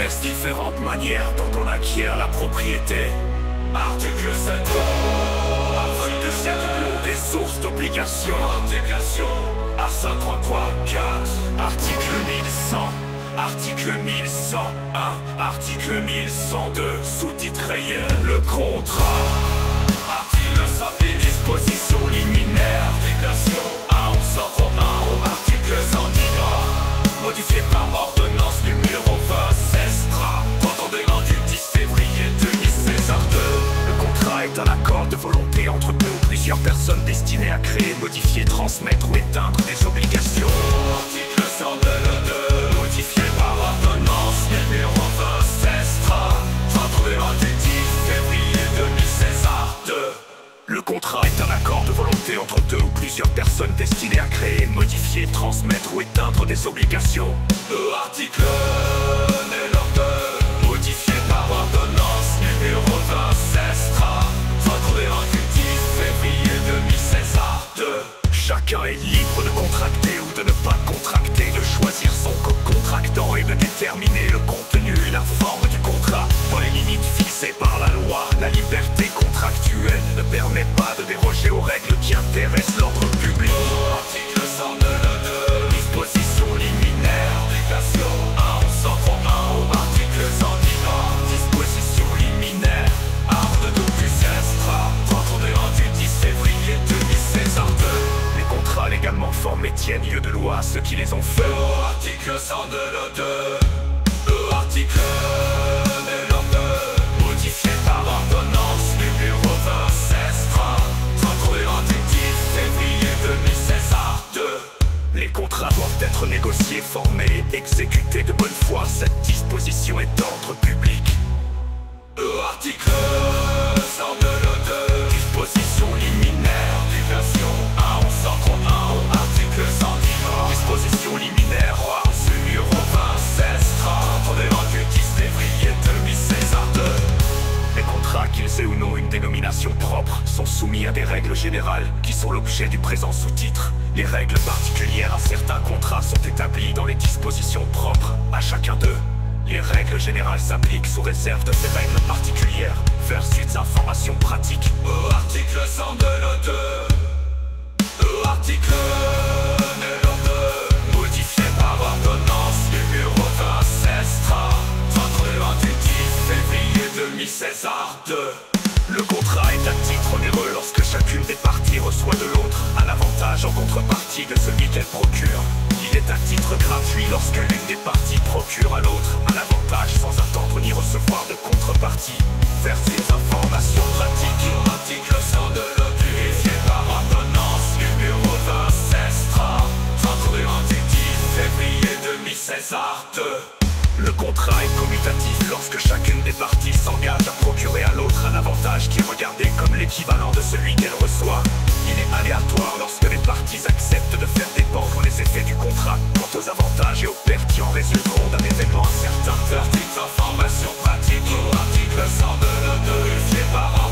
commerce différentes manières dont on acquiert la propriété. Article 7. Afin de circuler des sources d'obligation. Intégration. Article 3.4. Article 1100. Article 1101. Article 1102. Sous-titré le contrat. Article 100. Disposition liminaire. Intégration. 11101. Article 110. Modifié par ordonnance numéro 26 du 10 février 2016 Le contrat est un accord de volonté entre deux ou plusieurs personnes destiné à créer, modifier, transmettre ou éteindre des obligations. Article 102, modifié par ordonnance numéro 26 du 10 février 2016 Le contrat est un accord de volonté entre deux ou plusieurs personnes destiné à créer, modifier, transmettre ou éteindre des obligations. Article modifié par ordonnance numéro 26 du 10 février 2016 Chacun est libre de contracter ou de ne pas contracter, de choisir son co-contractant et de déterminer le contenu et la forme du contrat dans les limites fixées par la loi. La liberté contractuelle ne permet pas de déroger aux règles qui intéressent l'ordre public. Article 102, disposition liminaire, dégradation 101 Article 110, disposition liminaire, arme de du 10 février 2016 Les contrats légalement formés tiennent lieu de loi à ceux qui les ont faits. Article 102, article 2, modifié par ordonnance numéro 26 du 10 février 2016 Les contrats doivent être négociés, formés et exécutés de bonne foi. Cette disposition est d'ordre public. Article 102, disposition liminaire, diversion 11101 Article 110, disposition liminaire, numéro 26 du 10 février 2016 Les contrats, qu'ils aient ou non une dénomination propre, sont soumis à des règles générales qui sont l'objet du présent sous-titre. Les règles particulières à certains contrats sont établies dans les dispositions propres à chacun d'eux. Les règles générales s'appliquent sous réserve de ces règles particulières. Versus informations pratiques. Article 102, article 2, modifié par ordonnance numéro 26 du 10 février 2016 Le contrat est à titre onéreux lorsque chacune des parties reçoit de l'autre un avantage en contrepartie de celui qu'elle procure. Il est à titre gratuit lorsque l'une des parties procure à l'autre un avantage sans attendre ni recevoir de contrepartie. Versus informations pratiques. Article 102, modifié par ordonnance numéro 26 du 10 février 2016 Le contrat est commutatif lorsque chacune des parties s'engage à procurer à l'autre un avantage qui est regardé comme l'équivalent de celui qu'elle reçoit. Il est aléatoire lorsque les parties acceptent de faire dépendre les effets du contrat quant aux avantages et aux pertes qui en résulteront d'un événement incertain. Versus informations pratiques. Article 102, modifié par